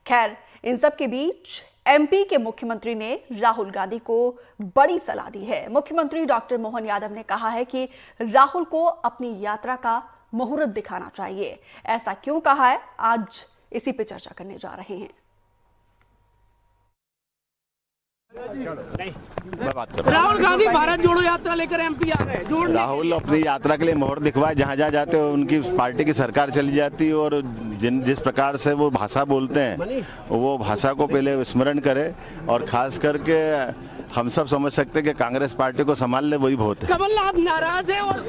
खैर, इन सब के बीच एमपी के मुख्यमंत्री ने राहुल गांधी को बड़ी सलाह दी है। मुख्यमंत्री डॉक्टर मोहन यादव ने कहा है कि राहुल को अपनी यात्रा का मुहूर्त दिखाना चाहिए। ऐसा क्यों कहा है, आज इसी पे चर्चा करने जा रहे हैं। राहुल गांधी भारत जोड़ो यात्रा लेकर एमपी आ रहे हैं। राहुल अपनी यात्रा के लिए मोहर दिखवाए, जहां जहां जाते हो उनकी पार्टी की सरकार चली जाती, और जिस प्रकार से वो भाषा बोलते हैं वो भाषा को पहले स्मरण करे, और खास करके हम सब समझ सकते हैं कि कांग्रेस पार्टी को संभाल ले वही बहुत है। कमलनाथ नाराज है और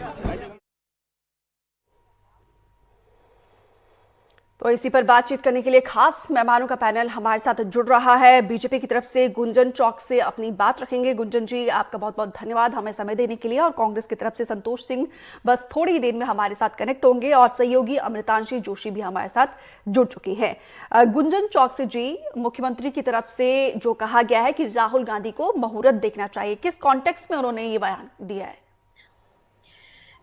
तो इसी पर बातचीत करने के लिए खास मेहमानों का पैनल हमारे साथ जुड़ रहा है। बीजेपी की तरफ से गुंजन चौक से अपनी बात रखेंगे। गुंजन जी, आपका बहुत बहुत धन्यवाद हमें समय देने के लिए। और कांग्रेस की तरफ से संतोष सिंह बस थोड़ी ही देर में हमारे साथ कनेक्ट होंगे, और सहयोगी अमृतांशी जोशी भी हमारे साथ जुड़ चुकी हैं। गुंजन चौक से जी, मुख्यमंत्री की तरफ से जो कहा गया है कि राहुल गांधी को मुहूर्त देखना चाहिए, किस कॉन्टेक्स्ट में उन्होंने ये बयान दिया है?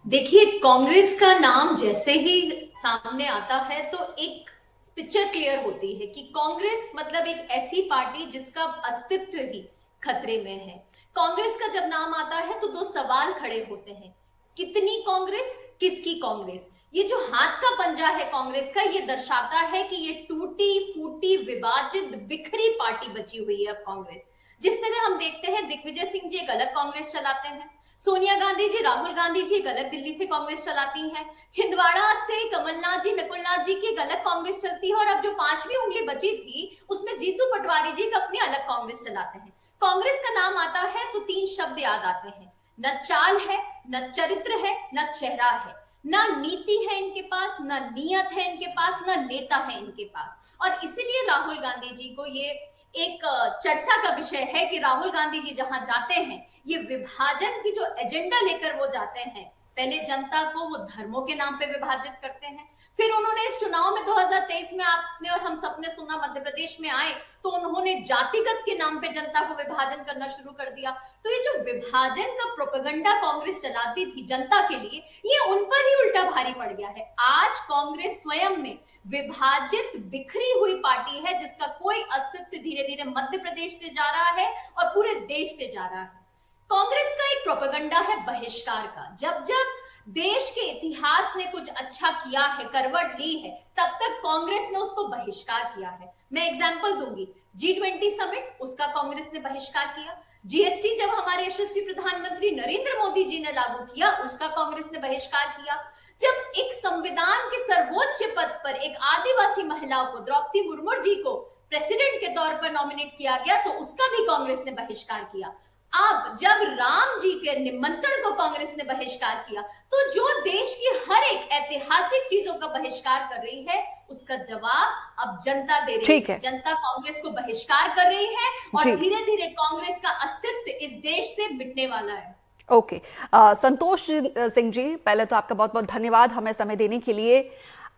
देखिए, कांग्रेस का नाम जैसे ही सामने आता है तो एक पिक्चर क्लियर होती है कि कांग्रेस मतलब एक ऐसी पार्टी जिसका अस्तित्व ही खतरे में है। कांग्रेस का जब नाम आता है तो दो सवाल खड़े होते हैं, कितनी कांग्रेस, किसकी कांग्रेस। ये जो हाथ का पंजा है कांग्रेस का, ये दर्शाता है कि ये टूटी फूटी विभाजित बिखरी पार्टी बची हुई है अब कांग्रेस। जिस तरह हम देखते हैं दिग्विजय सिंह जी एक अलग कांग्रेस चलाते हैं, सोनिया गांधी जी, राहुल गांधी जी एक अलग दिल्ली से कांग्रेस चलाती हैं, छिंदवाड़ा से कमलनाथ जी, नकुलनाथ जी की एक अलग कांग्रेस चलती है, और अब जो पांचवी उंगली बची थी उसमें जीतू पटवारी जी का अपनी अलग कांग्रेस चलाते हैं। कांग्रेस का नाम आता है तो तीन शब्द याद आते हैं, न चाल है, न चरित्र है, न चेहरा है, न नीति है इनके पास, न नियत है इनके पास, न नेता है इनके पास। और इसीलिए राहुल गांधी जी को ये एक चर्चा का विषय है कि राहुल गांधी जी जहां जाते हैं ये विभाजन की जो एजेंडा लेकर वो जाते हैं। पहले जनता को वो धर्मों के नाम पे विभाजित करते हैं, फिर उन्होंने इस चुनाव में 2023 में आपने और हम सबने सुना मध्य प्रदेश में आए तो उन्होंने जातिगत के नाम पे जनता को विभाजन करना शुरू कर दिया। तो ये जो विभाजन का प्रोपेगेंडा कांग्रेस चलाती थी जनता के लिए, ये उन पर ही उल्टा भारी पड़ गया है। आज कांग्रेस स्वयं में विभाजित बिखरी हुई पार्टी है जिसका कोई अस्तित्व धीरे धीरे मध्य प्रदेश से जा रहा है और पूरे देश से जा रहा है। कांग्रेस का एक प्रोपेगेंडा है बहिष्कार का। जब जब देश के इतिहास ने कुछ अच्छा किया है, करवट ली है, तब तक कांग्रेस ने उसको बहिष्कार किया है। मैं एग्जांपल दूंगी, G20 समिट, उसका कांग्रेस ने बहिष्कार किया। जीएसटी जब हमारे यशस्वी प्रधानमंत्री नरेंद्र मोदी जी ने लागू किया, उसका कांग्रेस ने बहिष्कार किया। जब एक संविधान के सर्वोच्च पद पर एक आदिवासी महिला को, द्रौपदी मुर्मू जी को प्रेसिडेंट के तौर पर नॉमिनेट किया गया, तो उसका भी कांग्रेस ने बहिष्कार किया। अब जब राम जी के निमंत्रण को कांग्रेस ने बहिष्कार किया, तो जो देश की हर एक ऐतिहासिक चीजों का बहिष्कार कर रही है, उसका जवाब अब जनता दे रही है। जनता कांग्रेस को बहिष्कार कर रही है और धीरे धीरे कांग्रेस का अस्तित्व इस देश से मिटने वाला है। ओके, संतोष सिंह जी, पहले तो आपका बहुत बहुत धन्यवाद हमें समय देने के लिए।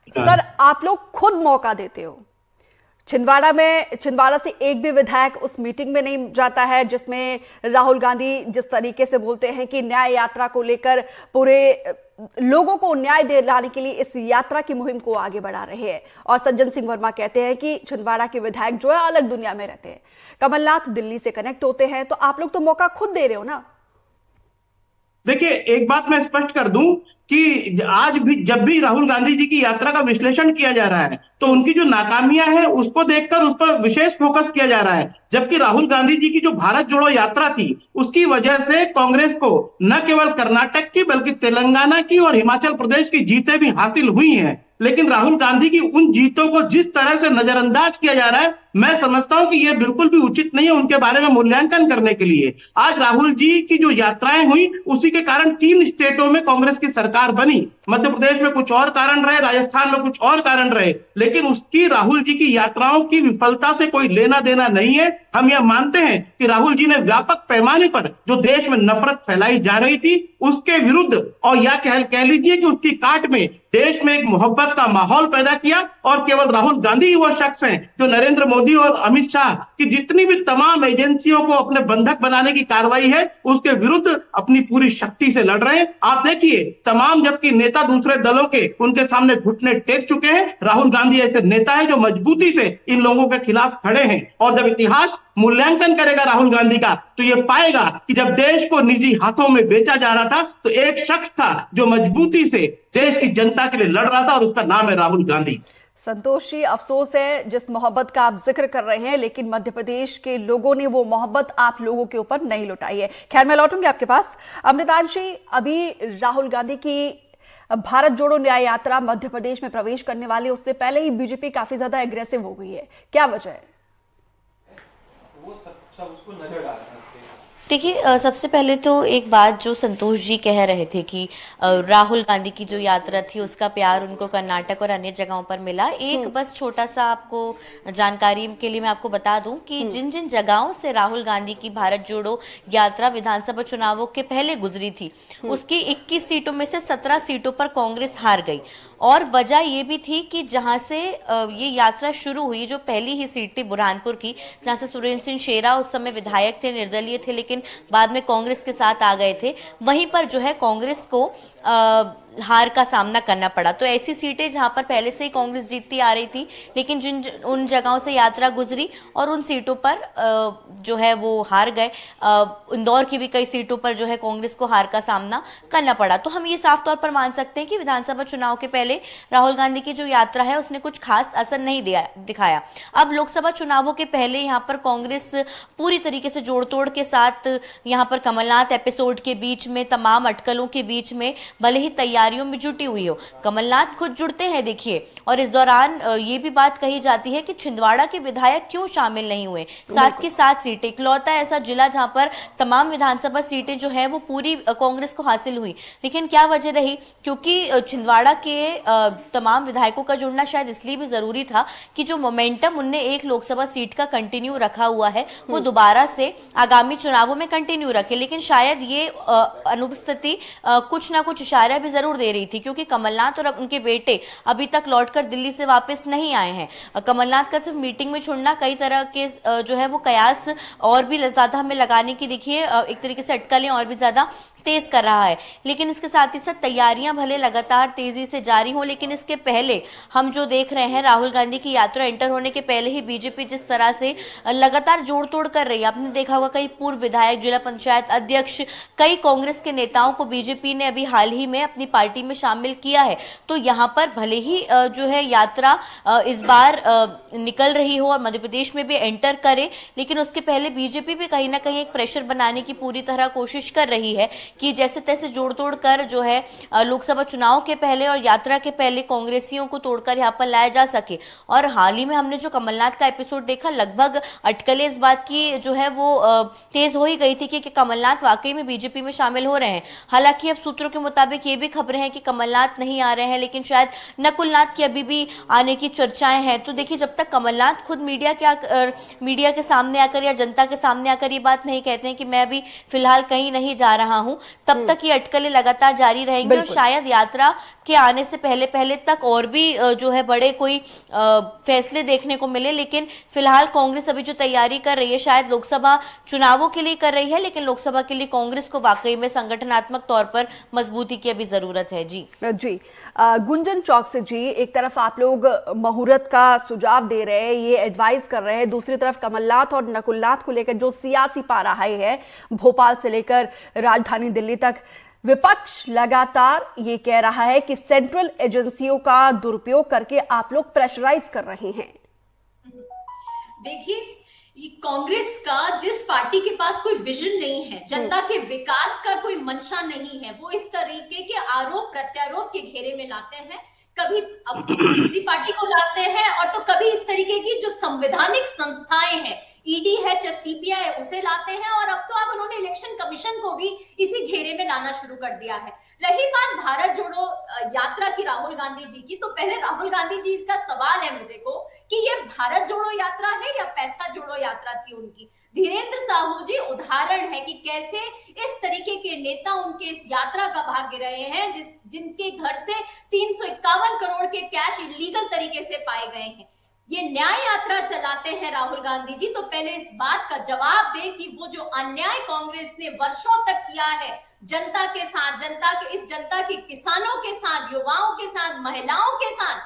सर, आप लोग खुद मौका देते हो, छिंदवाड़ा से एक भी विधायक उस मीटिंग में नहीं जाता है जिसमें राहुल गांधी जिस तरीके से बोलते हैं कि न्याय यात्रा को लेकर पूरे लोगों को न्याय दिलाने के लिए इस यात्रा की मुहिम को आगे बढ़ा रहे हैं। और सज्जन सिंह वर्मा कहते हैं कि छिंदवाड़ा के विधायक जो है अलग दुनिया में रहते हैं, कमलनाथ दिल्ली से कनेक्ट होते हैं, तो आप लोग तो मौका खुद दे रहे हो ना। देखिए, एक बात मैं स्पष्ट कर दूं कि आज भी जब भी राहुल गांधी जी की यात्रा का विश्लेषण किया जा रहा है तो उनकी जो नाकामियां हैं उसको देखकर उस पर विशेष फोकस किया जा रहा है, जबकि राहुल गांधी जी की जो भारत जोड़ो यात्रा थी उसकी वजह से कांग्रेस को न केवल कर्नाटक की बल्कि तेलंगाना की और हिमाचल प्रदेश की जीतें भी हासिल हुई हैं। लेकिन राहुल गांधी की उन जीतों को जिस तरह से नजरअंदाज किया जा रहा है, मैं समझता हूं कि यह बिल्कुल भी उचित नहीं है उनके बारे में मूल्यांकन करने के लिए। आज राहुल जी की जो यात्राएं हुई उसी के कारण 3 स्टेटों में कांग्रेस की सरकार बनी। मध्य प्रदेश में कुछ और कारण रहे, राजस्थान में कुछ और कारण रहे, लेकिन उसकी राहुल जी की यात्राओं की विफलता से कोई लेना देना नहीं है। हम यह मानते हैं कि राहुल जी ने व्यापक पैमाने पर जो देश में नफरत फैलाई जा रही थी उसके विरुद्ध, और या कह लीजिए कि उसकी काट में देश में एक मोहब्बत का माहौल पैदा किया। और केवल राहुल गांधी ही वो शख्स हैं जो नरेंद्र मोदी मोदी और अमित शाह की जितनी भी तमाम एजेंसियों को अपने बंधक बनाने की कार्रवाई है उसके विरुद्ध अपनी पूरी शक्ति से लड़ रहे हैं। आप देखिए तमाम जबकि नेता दूसरे दलों के उनके सामने घुटने टेक चुके हैं, राहुल गांधी ऐसे नेता है जो मजबूती से इन लोगों के खिलाफ खड़े हैं। और जब इतिहास मूल्यांकन करेगा राहुल गांधी का तो ये पाएगा कि जब देश को निजी हाथों में बेचा जा रहा था तो एक शख्स था जो मजबूती से देश की जनता के लिए लड़ रहा था और उसका नाम है राहुल गांधी। संतोष जी, अफसोस है जिस मोहब्बत का आप जिक्र कर रहे हैं, लेकिन मध्य प्रदेश के लोगों ने वो मोहब्बत आप लोगों के ऊपर नहीं लुटाई है। खैर, मैं लौटूंगी आपके पास। अमृतांश जी, अभी राहुल गांधी की भारत जोड़ो न्याय यात्रा मध्य प्रदेश में प्रवेश करने वाली, उससे पहले ही बीजेपी काफी ज्यादा एग्रेसिव हो गई है, क्या वजह है? वो सब उसको नजर डाल सकते हैं। देखिए, सबसे पहले तो एक बात जो संतोष जी कह रहे थे कि राहुल गांधी की जो यात्रा थी उसका प्यार उनको कर्नाटक और अन्य जगहों पर मिला। एक बस छोटा सा आपको जानकारी के लिए मैं आपको बता दूं कि जिन जिन जगहों से राहुल गांधी की भारत जोड़ो यात्रा विधानसभा चुनावों के पहले गुजरी थी उसकी 21 सीटों में से 17 सीटों पर कांग्रेस हार गई। और वजह ये भी थी कि जहां से ये यात्रा शुरू हुई, जो पहली ही सीट थी बुरहानपुर की, जहां से सुरेंद्र सिंह शेरा उस समय विधायक थे, निर्दलीय थे, लेकिन बाद में कांग्रेस के साथ आ गए थे, वहीं पर जो है कांग्रेस को हार का सामना करना पड़ा। तो ऐसी सीटें जहां पर पहले से ही कांग्रेस जीतती आ रही थी, लेकिन जिन उन जगहों से यात्रा गुजरी और उन सीटों पर जो है वो हार गए। इंदौर की भी कई सीटों पर जो है कांग्रेस को हार का सामना करना पड़ा। तो हम ये साफ तौर पर मान सकते हैं कि विधानसभा चुनाव के पहले राहुल गांधी की जो यात्रा है उसने कुछ खास असर नहीं दिखाया। अब लोकसभा चुनावों के पहले यहाँ पर कांग्रेस पूरी तरीके से जोड़ तोड़ के साथ यहाँ पर कमलनाथ एपिसोड के बीच में, तमाम अटकलों के बीच में भले ही तैयारियों में जुटी हुई हो, कमलनाथ खुद जुड़ते हैं देखिए। और इस दौरान ये भी बात कही जाती है कि छिंदवाड़ा के विधायक क्यों शामिल नहीं हुए। 7 की 7 सीटें, इकलौता ऐसा जिला जहां पर तमाम विधानसभा सीटें जो है वो पूरी कांग्रेस को हासिल हुई। लेकिन क्या वजह रही? क्योंकि छिंदवाड़ा के तमाम विधायकों का जुड़ना शायद इसलिए भी जरूरी था कि जो मोमेंटम उनने एक लोकसभा सीट का कंटिन्यू रखा हुआ है वो दोबारा से आगामी चुनावों में कंटिन्यू रखे। लेकिन शायद ये अनुपस्थिति कुछ ना कुछ इशारा भी जरूर दे रही थी, क्योंकि कमलनाथ और उनके बेटे अभी तक लौटकर दिल्ली से वापस नहीं आए हैं। कमलनाथ का सिर्फ मीटिंग में छोड़ना कई तरह के जो है वो कयास और भी ज्यादा हमें लगाने की देखिए एक तरीके से अटकलें और भी ज्यादा तेज कर रहा है। लेकिन इसके साथ ही साथ तैयारियां भले लगातार तेजी से जारी हो, लेकिन इसके पहले हम जो देख रहे हैं राहुल गांधी की यात्रा एंटर होने के पहले ही बीजेपी जिस तरह से लगातार जोड़ तोड़ कर रही है। आपने देखा होगा कई पूर्व विधायक, जिला पंचायत अध्यक्ष, कई कांग्रेस के नेताओं को बीजेपी ने अभी हाल ही में अपनी पार्टी में शामिल किया है। तो यहाँ पर भले ही जो है यात्रा इस बार निकल रही हो और मध्य प्रदेश में भी एंटर करे, लेकिन उसके पहले बीजेपी भी कहीं ना कहीं एक प्रेशर बनाने की पूरी तरह कोशिश कर रही है कि जैसे तैसे जोड़ तोड़ कर जो है लोकसभा चुनाव के पहले और यात्रा के पहले कांग्रेसियों को तोड़कर यहाँ पर लाया जा सके। और हाल ही में हमने जो कमलनाथ का एपिसोड देखा, लगभग अटकलें इस बात की जो है वो तेज हो ही गई थी कि कमलनाथ वाकई में बीजेपी में शामिल हो रहे हैं। हालांकि अब सूत्रों के मुताबिक ये भी खबरें हैं कि कमलनाथ नहीं आ रहे हैं, लेकिन शायद नकुलनाथ की अभी भी आने की चर्चाएं हैं। तो देखिए, जब तक कमलनाथ खुद मीडिया के सामने आकर या जनता के सामने आकर ये बात नहीं कहते हैं कि मैं अभी फिलहाल कहीं नहीं जा रहा हूं, तब तक ये अटकलें लगातार जारी रहेंगी और शायद यात्रा के आने से पहले तक और भी जो है बड़े कोई फैसले देखने को मिले। लेकिन फिलहाल कांग्रेस अभी जो तैयारी कर रही है शायद लोकसभा चुनावों के लिए कर रही है, लेकिन लोकसभा के लिए कांग्रेस को वाकई में संगठनात्मक तौर पर मजबूती की अभी जरूरत है। जी गुंजन चौक से जी, एक तरफ आप लोग मुहूर्त का सुझाव दे रहे हैं, ये एडवाइस कर रहे हैं, दूसरी तरफ कमलनाथ और नकुलनाथ को लेकर जो सियासी पारा है भोपाल से लेकर राजधानी दिल्ली तक, विपक्ष लगातार ये कह रहा है कि सेंट्रल एजेंसियों का दुरुपयोग करके आप लोग प्रेशराइज कर रहे हैं। देखिए, कांग्रेस का जिस पार्टी के पास कोई विजन नहीं है, जनता के विकास का कोई मंशा नहीं है, वो इस तरीके के आरोप प्रत्यारोप के घेरे में लाते हैं। कभी अब दूसरी पार्टी को लाते हैं और तो कभी इस तरीके की जो संवैधानिक संस्थाएं हैं, ईडी है चाहे सीबीआई है, उसे लाते हैं। और अब तो अब उन्होंने इलेक्शन कमीशन को भी इसी घेरे में लाना शुरू कर दिया है। रही बात भारत जोड़ो यात्रा की राहुल गांधी जी की, तो पहले राहुल गांधी जी इसका सवाल है मुझे को कि ये भारत जोड़ो यात्रा है या पैसा जोड़ो यात्रा थी उनकी। धीरेन्द्र साहू जी उदाहरण है कि कैसे इस तरीके के नेता उनके इस यात्रा का भाग रहे हैं, जिनके घर से 351 करोड़ के कैश इलीगल तरीके से पाए गए हैं। ये न्याय यात्रा चलाते हैं राहुल गांधी जी, तो पहले इस बात का जवाब दे कि वो जो अन्याय कांग्रेस ने वर्षों तक किया है जनता के साथ, जनता के किसानों के साथ, युवाओं के साथ, महिलाओं के साथ,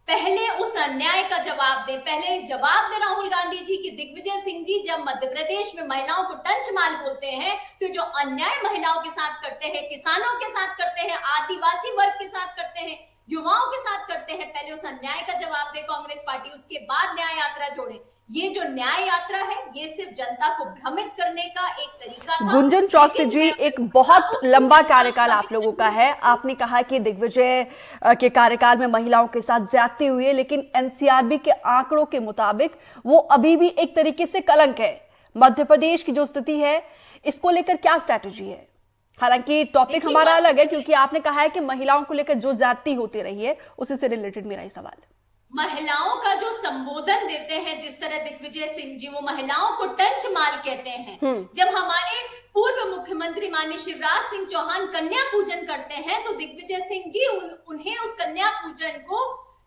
पहले उस अन्याय का जवाब दे। पहले जवाब दे राहुल गांधी जी कि दिग्विजय सिंह जी जब मध्य प्रदेश में महिलाओं को टंच माल बोलते हैं तो जो अन्याय महिलाओं के साथ करते हैं, किसानों के साथ करते हैं, आदिवासी वर्ग के साथ करते हैं, युवाओं के साथ करते हैं, पहले उस अन्याय का जवाब दे कांग्रेस पार्टी, उसके बाद न्याय यात्रा जोड़े। ये जो न्याय यात्रा है ये सिर्फ जनता को भ्रमित करने का एक तरीका था। गुंजन चौकसी जी, एक बहुत लंबा कार्यकाल आप लोगों का है। आपने कहा कि दिग्विजय के कार्यकाल में महिलाओं के साथ ज्यादती हुई है, लेकिन एनसीआरबी के आंकड़ों के मुताबिक वो अभी भी एक तरीके से कलंक है। मध्य प्रदेश की जो स्थिति है इसको लेकर क्या स्ट्रैटेजी है? हालांकि टॉपिक हमारा अलग है, क्योंकि आपने कहा है कि महिलाओं को लेकर जो ज्यादती होती रही है उसी से रिलेटेड मेरा ही सवाल। महिलाओं का जो संबोधन देते हैं जिस तरह दिग्विजय सिंह जी, वो महिलाओं को टंच माल कहते हैं। जब हमारे पूर्व मुख्यमंत्री माननीय शिवराज सिंह चौहान कन्या पूजन करते हैं तो दिग्विजय सिंह जी उन्हें उस कन्या पूजन को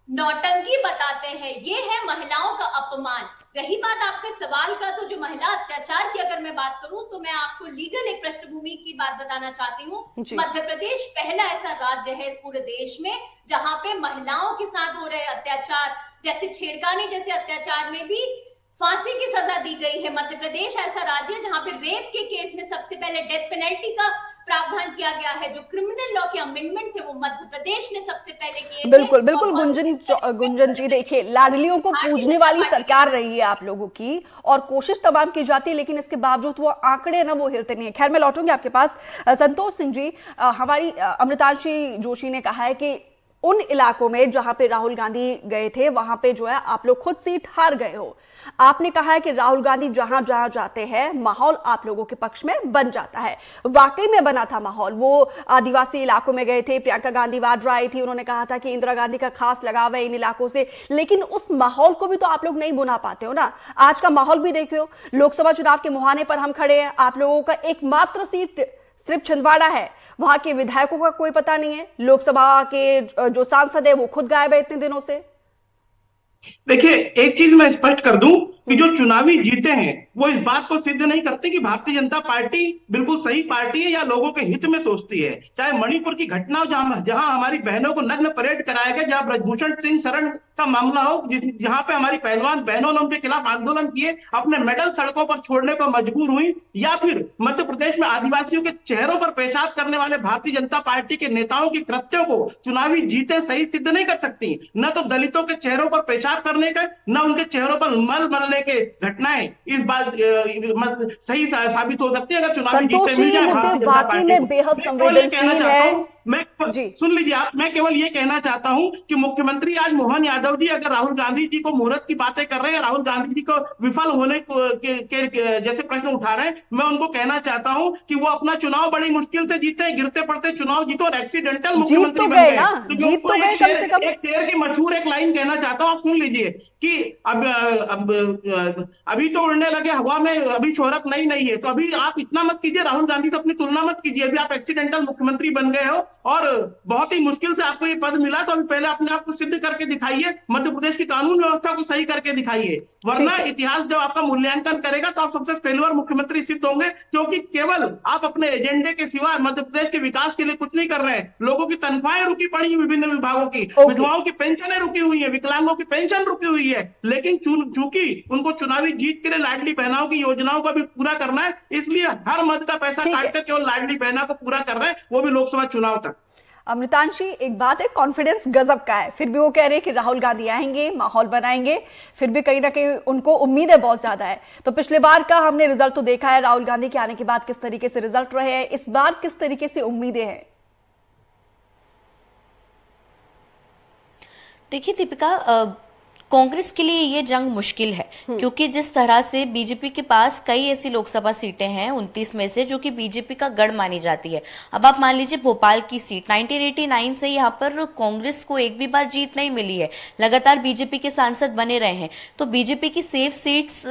नौटंकी बताते हैं। ये है महिलाओं का अपमान। रही बात आपके सवाल का, तो जो महिला अत्याचार की अगर मैं बात करूं तो मैं आपको लीगल एक पृष्ठभूमि की बात बताना चाहती हूँ। मध्य प्रदेश पहला ऐसा राज्य है इस पूरे देश में जहां पे महिलाओं के साथ हो रहे अत्याचार, जैसे छेड़खानी जैसे अत्याचार में भी फांसी की सजा दी गई है। मध्य प्रदेश ऐसा राज्य है जहां पे रेप के केस में सबसे पहले डेथ पेनल्टी का प्रावधान किया गया है। जो क्रिमिनल लॉ के अमेंडमेंट थे वो मध्य प्रदेश ने सबसे पहले किए। बिल्कुल बिल्कुल गुंजन जी, देखिए लाडलियों को पूजने वाली सरकार रही है आप लोगों की, और कोशिश तमाम की जाती है, लेकिन इसके बावजूद वो आंकड़े ना वो हिलते नहीं है। खैर मैं लौटूंगी आपके पास। संतोष सिंह जी, हमारी अमृतांशी जोशी ने कहा है कि उन इलाकों में जहां पे राहुल गांधी गए थे वहां पे जो है आप लोग खुद सीट हार गए हो। आपने कहा है कि राहुल गांधी जहां जहां जाते हैं माहौल आप लोगों के पक्ष में बन जाता है। वाकई में बना था माहौल। वो आदिवासी इलाकों में गए थे, प्रियंका गांधी वाड्रा आई थी, उन्होंने कहा था कि इंदिरा गांधी का खास लगाव है इन इलाकों से, लेकिन उस माहौल को भी तो आप लोग नहीं बुना पाते हो ना। आज का माहौल भी देखियो, लोकसभा चुनाव के मुहाने पर हम खड़े हैं, आप लोगों का एकमात्र सीट सिर्फ छिंदवाड़ा है, वहां के विधायकों का कोई पता नहीं है, लोकसभा के जो सांसद है वो खुद गायब है इतने दिनों से। देखिए, एक चीज मैं स्पष्ट कर दूं कि जो चुनावी जीते हैं वो इस बात को सिद्ध नहीं करते कि भारतीय जनता पार्टी बिल्कुल सही पार्टी है या लोगों के हित में सोचती है। चाहे मणिपुर की घटना जहां हमारी बहनों को नग्न परेड कराया गया, जहां ब्रजभूषण सिंह शरण का मामला हो, जहां पे हमारी पहलवान बहनों ने उनके खिलाफ आंदोलन किए, अपने मेडल सड़कों पर छोड़ने को मजबूर हुई, या फिर मध्य प्रदेश में आदिवासियों के चेहरों पर पेशाब करने वाले भारतीय जनता पार्टी के नेताओं की कृत्यों को चुनावी जीते सही सिद्ध नहीं कर सकती। न तो दलितों के चेहरों पर पेशाब करने का, न उनके चेहरों पर मल मलने के घटनाएं इस बात सही साबित हो सकती है अगर चुनावी जीते मिल जाए। मुद्दे वाकई में बेहद संवेदनशील है। मैं सुन लीजिए आप, मैं केवल ये कहना चाहता हूं कि मुख्यमंत्री आज मोहन यादव जी अगर राहुल गांधी जी को मुहूर्त की बातें कर रहे हैं, राहुल गांधी जी को विफल होने के जैसे प्रश्न उठा रहे हैं, मैं उनको कहना चाहता हूं कि वो अपना चुनाव बड़ी मुश्किल से जीते हैं, गिरते पड़ते चुनाव जीतो और एक्सीडेंटल मुख्यमंत्री बन गए। जीत तो गए कम से कम। एक शेर की मशहूर एक लाइन कहना चाहता हूं, आप सुन लीजिए कि अभी तो उड़ने लगे हवा में, अभी शोहरत नहीं है, तो अभी आप इतना मत कीजिए, राहुल गांधी तो अपनी तुलना मत कीजिए। अभी आप एक्सीडेंटल मुख्यमंत्री बन गए हो और बहुत ही मुश्किल से आपको ये पद मिला, तो अभी पहले अपने आप को सिद्ध करके दिखाइए, मध्य प्रदेश की कानून व्यवस्था को सही करके दिखाइए, वरना इतिहास जब आपका मूल्यांकन करेगा तो आप सबसे फेल्योर मुख्यमंत्री सिद्ध होंगे, क्योंकि केवल आप अपने एजेंडे के सिवा मध्य प्रदेश के विकास के लिए कुछ नहीं कर रहे हैं। लोगों की तनख्वाहें रुकी पड़ी है विभिन्न विभागों की, विधवाओं की पेंशनें रुकी हुई है, विकलांगों की पेंशन रुकी हुई है, लेकिन चूंकि उनको चुनावी जीत के लिए लाडली बहनाओं की योजनाओं का भी पूरा करना है, इसलिए हर मद का पैसा काटकर केवल लाडली बहना को पूरा कर रहे हैं, वो भी लोकसभा चुनाव तक। अमृतांशी, एक बात है, कॉन्फिडेंस गजब का है, फिर भी वो कह रहे हैं कि राहुल गांधी आएंगे, माहौल बनाएंगे, फिर भी कहीं ना कहीं उनको उम्मीदें बहुत ज्यादा है। तो पिछले बार का हमने रिजल्ट तो देखा है, राहुल गांधी के आने के बाद किस तरीके से रिजल्ट रहे हैं, इस बार किस तरीके से उम्मीदें हैं? देखिए दीपिका, कांग्रेस के लिए ये जंग मुश्किल है, क्योंकि जिस तरह से बीजेपी के पास कई ऐसी लोकसभा सीटें हैं 29 में से जो कि बीजेपी का गढ़ मानी जाती है। अब आप मान लीजिए भोपाल की सीट 1989 से यहाँ पर कांग्रेस को एक भी बार जीत नहीं मिली है, लगातार बीजेपी के सांसद बने रहे हैं, तो बीजेपी की सेफ सीट्स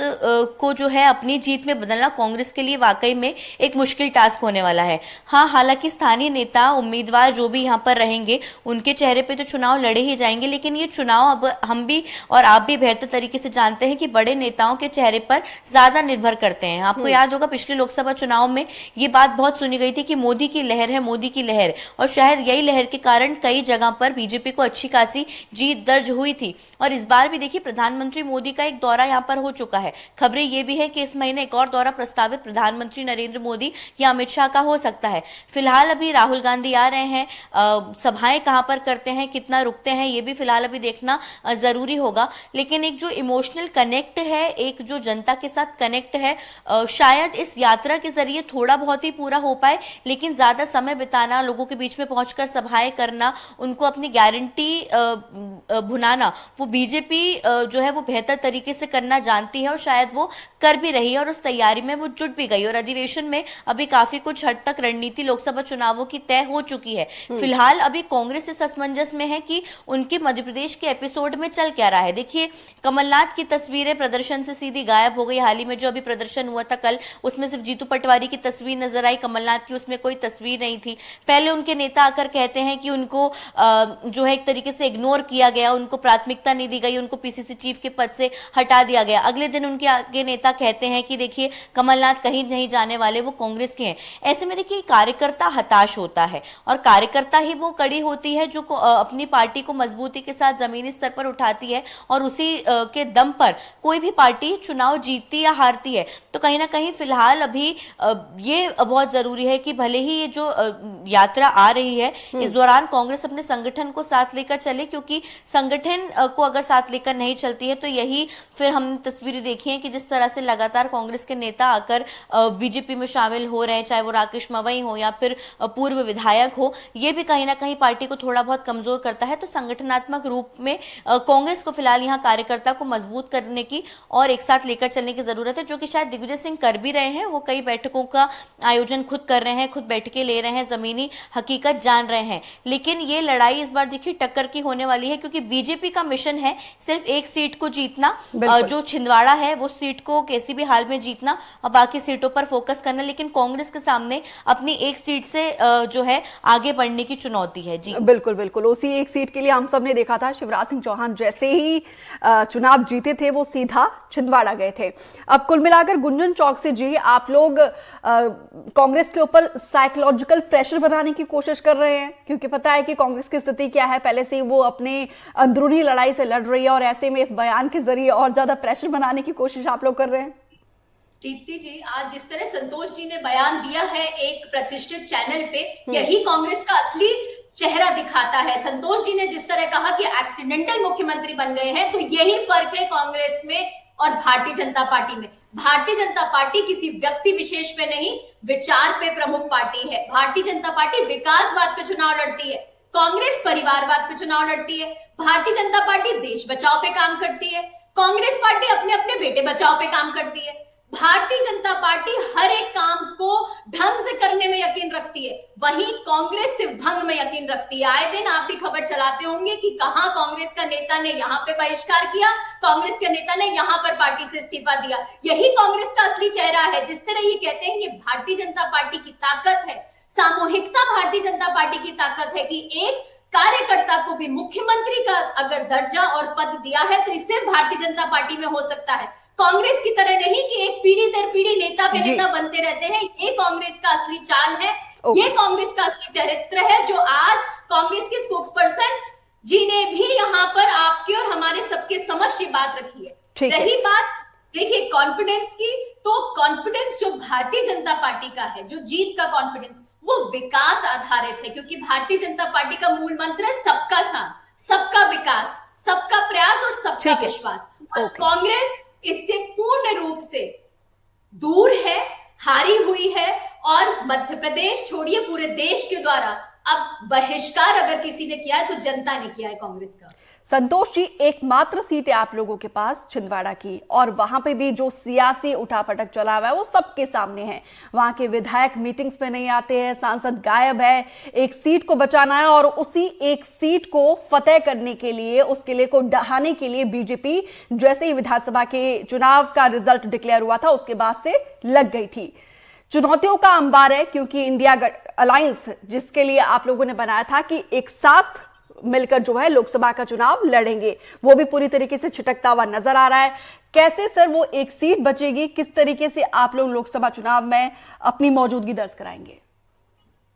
को जो है अपनी जीत में बदलना कांग्रेस के लिए वाकई में एक मुश्किल टास्क होने वाला है। हाँ, हालांकि स्थानीय नेता उम्मीदवार जो भी यहाँ पर रहेंगे उनके चेहरे पे तो चुनाव लड़े ही जाएंगे, लेकिन ये चुनाव अब हम भी और आप भी बेहतर तरीके से जानते हैं कि बड़े नेताओं के चेहरे पर ज्यादा निर्भर करते हैं। आपको याद होगा पिछले लोकसभा चुनाव में ये बात बहुत सुनी गई थी कि मोदी की लहर है, मोदी की लहर, और शायद यही लहर के कारण कई जगह पर बीजेपी को अच्छी खासी जीत दर्ज हुई थी। और इस बार भी देखिए प्रधानमंत्री मोदी का एक दौरा यहाँ पर हो चुका है। खबरें ये भी है कि इस महीने एक और दौरा प्रस्तावित प्रधानमंत्री नरेंद्र मोदी या अमित शाह का हो सकता है। फिलहाल अभी राहुल गांधी आ रहे हैं, सभाएं कहां पर करते हैं, कितना रुकते हैं, ये भी फिलहाल अभी देखना जरूरी होगा। लेकिन एक जो इमोशनल कनेक्ट है, एक जो जनता के साथ कनेक्ट है, शायद इस यात्रा के जरिए थोड़ा बहुत ही पूरा हो पाए, लेकिन ज्यादा समय बिताना, लोगों के बीच में पहुंचकर सभाएं करना, उनको अपनी गारंटी भुनाना, वो बीजेपी जो है वो बेहतर तरीके से करना जानती है और शायद वो कर भी रही है और उस तैयारी में वो जुट भी गई। और अधिवेशन में अभी काफी कुछ हद तक रणनीति लोकसभा चुनावों की तय हो चुकी है। फिलहाल अभी कांग्रेस इस असमंजस में है कि उनके मध्य प्रदेश के एपिसोड में चल क्या रहा है। देखिए कमलनाथ की तस्वीरें प्रदर्शन से सीधी गायब हो गई। हाल ही में जो अभी प्रदर्शन हुआ था कल, उसमें सिर्फ जीतू पटवारी की तस्वीर नजर आई, कमलनाथ की उसमें कोई तस्वीर नहीं थी। पहले उनके नेता आकर कहते हैं कि उनको जो है एक तरीके से इग्नोर किया गया, उनको प्राथमिकता नहीं दी गई, उनको पीसीसी चीफ के पद से हटा दिया गया। अगले दिन उनके आगे नेता कहते हैं कि देखिए कमलनाथ कहीं नहीं जाने वाले, वो कांग्रेस के हैं। ऐसे में देखिए कार्यकर्ता हताश होता है और कार्यकर्ता ही वो कड़ी होती है जो अपनी पार्टी को मजबूती के साथ जमीनी स्तर पर उठाती है और उसी के दम पर कोई भी पार्टी चुनाव जीतती या हारती है। तो कहीं ना कहीं फिलहाल अभी ये बहुत जरूरी है कि भले ही ये जो यात्रा आ रही है इस दौरान कांग्रेस अपने संगठन को साथ लेकर चले, क्योंकि संगठन को अगर साथ लेकर नहीं चलती है तो यही फिर हमने तस्वीरें देखी हैं कि जिस तरह से लगातार कांग्रेस के नेता आकर बीजेपी में शामिल हो रहे हैं, चाहे वो राकेश मवई हो या फिर पूर्व विधायक हो, ये भी कहीं ना कहीं पार्टी को थोड़ा बहुत कमजोर करता है। तो संगठनात्मक रूप में कांग्रेस को फिलहाल यहाँ कार्यकर्ता को मजबूत करने की और एक साथ लेकर चलने की जरूरत है, जो कि शायद दिग्विजय सिंह कर भी रहे हैं। वो कई बैठकों का आयोजन खुद कर रहे हैं, खुद बैठकें ले रहे हैं, जमीनी हकीकत जान रहे हैं। लेकिन ये लड़ाई इस बार देखिए टक्कर की होने वाली है, क्योंकि बीजेपी का मिशन है सिर्फ एक सीट को जीतना, जो छिंदवाड़ा है वो सीट को किसी भी हाल में जीतना और बाकी सीटों पर फोकस करना। लेकिन कांग्रेस के सामने अपनी एक सीट से जो है आगे बढ़ने की चुनौती है। जी बिल्कुल बिल्कुल, उसी एक सीट के लिए हम सब ने देखा था शिवराज सिंह चौहान जैसे ही चुनाव जीते थे वो सीधा छिंदवाड़ा गए थे। अब कुल मिलाकर गुंजन चौक से जी आप लोग कांग्रेस के ऊपर साइकोलॉजिकल प्रेशर बनाने की कोशिश कर रहे हैं, क्योंकि पता है कि कांग्रेस की स्थिति क्या है, पहले से वो अपने अंदरूनी लड़ाई से लड़ रही है और ऐसे में इस बयान के जरिए और ज्यादा प्रेशर बनाने की कोशिश आप लोग कर रहे हैं। दीप्ति जी, आज जिस तरह संतोष जी ने बयान दिया है एक प्रतिष्ठित चैनल पे, यही कांग्रेस का असली चेहरा दिखाता है। संतोष जी ने जिस तरह कहा कि एक्सीडेंटल मुख्यमंत्री बन गए हैं, तो यही फर्क है कांग्रेस में और भारतीय जनता पार्टी में। भारतीय जनता पार्टी किसी व्यक्ति विशेष पे नहीं, विचार पे प्रमुख पार्टी है। भारतीय जनता पार्टी विकासवाद पे चुनाव लड़ती है, कांग्रेस परिवारवाद पे चुनाव लड़ती है। भारतीय जनता पार्टी देश बचाओ पे काम करती है, कांग्रेस पार्टी अपने अपने बेटे बचाओ पे काम करती है। भारतीय जनता पार्टी हर एक काम को ढंग से करने में यकीन रखती है, वहीं कांग्रेस सिर्फ भंग में यकीन रखती है। आए दिन आप भी खबर चलाते होंगे कि कहां कांग्रेस का नेता ने यहां पे बहिष्कार किया, कांग्रेस के नेता ने यहां पर पार्टी से इस्तीफा दिया। यही कांग्रेस का असली चेहरा है। जिस तरह ये कहते हैं कि भारतीय जनता पार्टी की ताकत है, सामूहिकता भारतीय जनता पार्टी की ताकत है कि एक कार्यकर्ता को भी मुख्यमंत्री का अगर दर्जा और पद दिया है तो इससे भारतीय जनता पार्टी में हो सकता है। कांग्रेस की तरह नहीं कि एक पीढ़ी दर पीढ़ी नेता पे नेता बनते रहते हैं। ये कांग्रेस का असली चाल है, ये कांग्रेस का असली चरित्र है, जो आज कांग्रेस के स्पोक्सपर्सन जी ने भी यहाँ पर आपके और हमारे सबके समक्ष ये बात रखी है। रही बात देखिए कॉन्फिडेंस की, तो कॉन्फिडेंस जो भारतीय जनता पार्टी का है, जो जीत का कॉन्फिडेंस, वो विकास आधारित है, क्योंकि भारतीय जनता पार्टी का मूल मंत्र है सबका साथ, सबका विकास, सबका प्रयास और सबका विश्वास। कांग्रेस इससे पूर्ण रूप से दूर है, हारी हुई है और मध्य प्रदेश छोड़िए पूरे देश के द्वारा अब बहिष्कार अगर किसी ने किया है तो जनता ने किया है कांग्रेस का। संतोष जी, एकमात्र सीट है आप लोगों के पास छिंदवाड़ा की, और वहां पे भी जो सियासी उठापटक चला हुआ है वो सबके सामने है। वहां के विधायक मीटिंग्स पे नहीं आते हैं, सांसद गायब है, एक सीट को बचाना है और उसी एक सीट को फतेह करने के लिए, उस किले को ढहाने के लिए बीजेपी जैसे ही विधानसभा के चुनाव का रिजल्ट डिक्लेयर हुआ था उसके बाद से लग गई थी। चुनौतियों का अंबार है, क्योंकि इंडिया अलायंस जिसके लिए आप लोगों ने बनाया था कि एक साथ मिलकर जो है लोकसभा का चुनाव लड़ेंगे, वो भी पूरी तरीके से छिटकता हुआ नजर आ रहा है। कैसे सर वो एक सीट बचेगी, किस तरीके से आप लोग लोकसभा चुनाव में अपनी मौजूदगी दर्ज कराएंगे?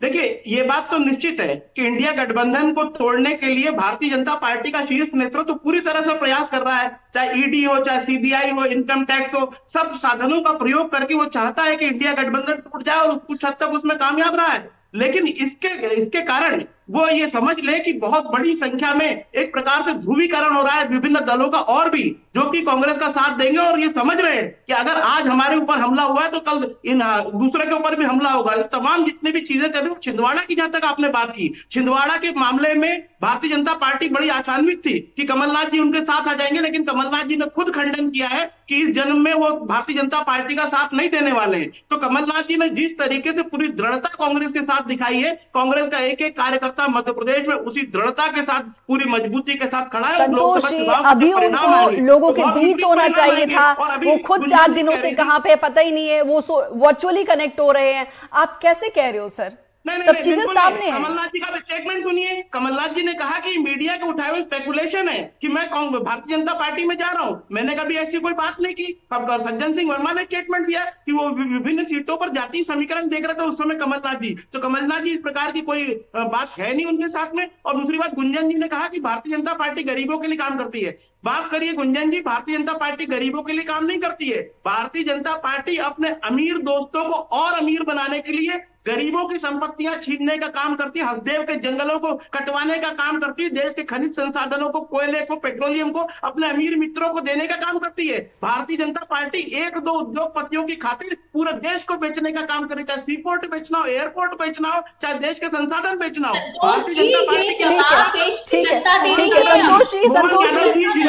देखिए, ये बात तो निश्चित है कि इंडिया गठबंधन को तोड़ने के लिए भारतीय जनता पार्टी का शीर्ष नेतृत्व तो पूरी तरह से प्रयास कर रहा है। चाहे ईडी हो, चाहे सीबीआई हो, इनकम टैक्स हो, सब साधनों का प्रयोग करके वो चाहता है कि इंडिया गठबंधन टूट जाए और कुछ हद तक उसमें कामयाब रहा है। लेकिन इसके कारण वो ये समझ ले कि बहुत बड़ी संख्या में एक प्रकार से ध्रुवीकरण हो रहा है विभिन्न दलों का, और भी जो कि कांग्रेस का साथ देंगे, और ये समझ रहे हैं कि अगर आज हमारे ऊपर हमला हुआ है तो कल इन दूसरे के ऊपर भी हमला होगा। तमाम जितने भी चीजें कर रही हो, छिंदवाड़ा की जहां तक आपने बात की, छिंदवाड़ा के मामले में भारतीय जनता पार्टी बड़ी आशान्वित थी कि कमलनाथ जी उनके साथ आ जाएंगे, लेकिन कमलनाथ जी ने खुद खंडन किया है कि इस जन्म में वो भारतीय जनता पार्टी का साथ नहीं देने वाले हैं। तो कमलनाथ जी ने जिस तरीके से पूरी दृढ़ता कांग्रेस के साथ दिखाई है, कांग्रेस का एक एक कार्यकर्ता मध्य प्रदेश में उसी दृढ़ता के साथ, पूरी मजबूती के साथ खड़ा है। संतोष जी, अभी उनको लोगों के बीच होना चाहिए था, वो खुद 4 दिनों से कहां पे पता ही नहीं है, वो वर्चुअली कनेक्ट हो रहे हैं। आप कैसे कह रहे हो सर? सब चीजें सामने हैं। कमलनाथ जी का स्टेटमेंट सुनिए। कमलनाथ जी ने कहा कि मीडिया के उठाए हुए स्पेकुलेशन है कि मैं भारतीय जनता पार्टी में जा रहा हूं, मैंने कभी ऐसी कोई बात नहीं की। सज्जन सिंह वर्मा ने स्टेटमेंट दिया कि वो विभिन्न सीटों पर जातीय समीकरण देख रहे थे उस समय कमलनाथ जी। तो कमलनाथ जी इस प्रकार की कोई बात है नहीं उनके साथ में। और दूसरी बात, गुंजन जी ने कहा कि भारतीय जनता पार्टी गरीबों के लिए काम करती है। बात करिए गुंजन जी, भारतीय जनता पार्टी गरीबों के लिए काम नहीं करती है। भारतीय जनता पार्टी अपने अमीर दोस्तों को और अमीर बनाने के लिए गरीबों की संपत्तियां छीनने का काम करती है, हसदेव के जंगलों को कटवाने का काम करती है, देश के खनिज संसाधनों को, कोयले को, पेट्रोलियम को अपने अमीर मित्रों को देने का काम करती है। भारतीय जनता पार्टी 1-2 उद्योगपतियों की खातिर पूरे देश को बेचने का काम करे, चाहे सीपोर्ट बेचना हो, एयरपोर्ट बेचना हो, चाहे देश के संसाधन बेचना हो। भारतीय जनता पार्टी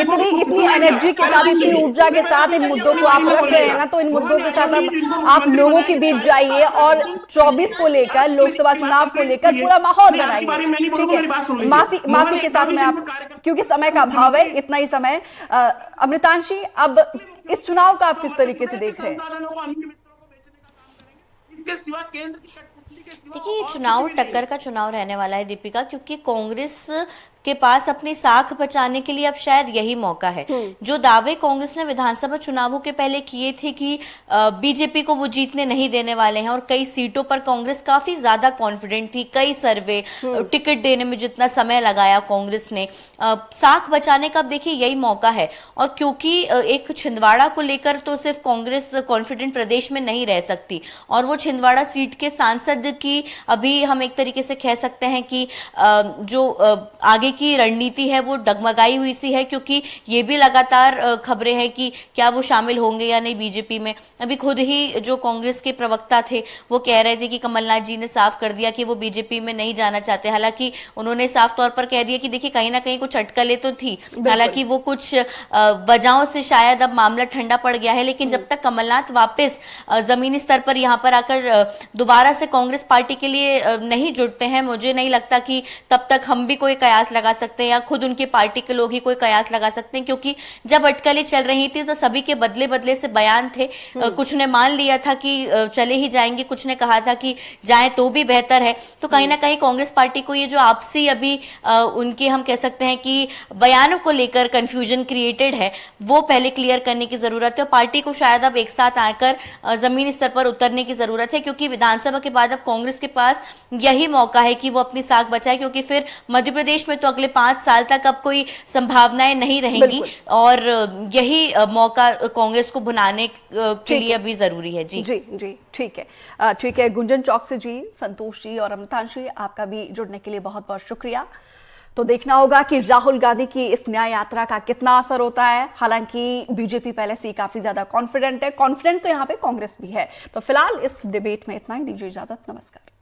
इतनी एनर्जी के साथ, इतनी ऊर्जा के साथ इन मुद्दों को आप रख रहे हैं ना, तो इन मुद्दों के साथ अब आप लोगों के बीच जाइए और 24 को लेकर, लोकसभा चुनाव को लेकर पूरा माहौल बनाइए। ठीक है, माफी के साथ मैं आप, क्योंकि समय का अभाव है, इतना ही समय। अमृतांशी, अब इस चुनाव का आप किस तरीके से देख रहे हैं? देखिए, चुनाव टक्कर का चुनाव रहने वाला है दीपिका, क्योंकि कांग्रेस के पास अपनी साख बचाने के लिए अब शायद यही मौका है। जो दावे कांग्रेस ने विधानसभा चुनावों के पहले किए थे कि बीजेपी को वो जीतने नहीं देने वाले हैं, और कई सीटों पर कांग्रेस काफी ज्यादा कॉन्फिडेंट थी, कई सर्वे, टिकट देने में जितना समय लगाया कांग्रेस ने, साख बचाने का अब देखिए यही मौका है। और क्योंकि एक छिंदवाड़ा को लेकर तो सिर्फ कांग्रेस कॉन्फिडेंट प्रदेश में नहीं रह सकती, और वो छिंदवाड़ा सीट के सांसद की अभी हम एक तरीके से कह सकते हैं कि जो आगे की रणनीति है वो डगमगाई हुई सी है, क्योंकि ये भी लगातार खबरें हैं कि क्या वो शामिल होंगे या नहीं बीजेपी में। अभी खुद ही जो कांग्रेस के प्रवक्ता थे वो कह रहे थे कि कमलनाथ जी ने साफ कर दिया कि वो बीजेपी में नहीं जाना चाहते। हालांकि उन्होंने साफ तौर पर कह दिया कि देखिए कहीं ना कहीं कुछ अटकलें तो थी, हालांकि वो कुछ वजहों से शायद अब मामला ठंडा पड़ गया है, लेकिन जब तक कमलनाथ वापस जमीनी स्तर पर यहाँ पर आकर दोबारा से कांग्रेस पार्टी के लिए नहीं जुड़ते हैं, मुझे नहीं लगता कि तब तक हम भी कोई कयास लगा सकते हैं या खुद उनकी पार्टी के लोग ही कोई कयास लगा सकते हैं। क्योंकि जब अटकलें चल रही थी तो सभी के बदले बदले से बयान थे, कुछ ने मान लिया था कि चले ही जाएंगे, कुछ ने कहा था कि जाएं तो भी बेहतर है। तो कहीं ना कहीं कांग्रेस पार्टी को ये जो आपसी अभी उनके हम कह सकते हैं कि बयानों को लेकर कंफ्यूजन क्रिएटेड है, वो पहले क्लियर करने की जरूरत है। और पार्टी को शायद अब एक साथ आकर जमीनी स्तर पर उतरने की जरूरत है, क्योंकि विधानसभा के बाद अब कांग्रेस के पास यही मौका है कि वो अपनी साख बचाए, क्योंकि फिर मध्य प्रदेश में तो अगले 5 साल तक अब कोई संभावनाएं नहीं रहेंगी, और यही मौका कांग्रेस को भुनाने के लिए अभी जरूरी है। जी जी जी, ठीक है, ठीक है। गुंजन चौकसी जी, संतोष जी और अमृतांशी, आपका भी जुड़ने के लिए बहुत बहुत शुक्रिया। तो देखना होगा कि राहुल गांधी की इस न्याय यात्रा का कितना असर होता है। हालांकि बीजेपी पहले से काफी ज्यादा कॉन्फिडेंट है, कॉन्फिडेंट तो यहाँ पे कांग्रेस भी है। तो फिलहाल इस डिबेट में इतना ही, दीजिए इजाजत, नमस्कार।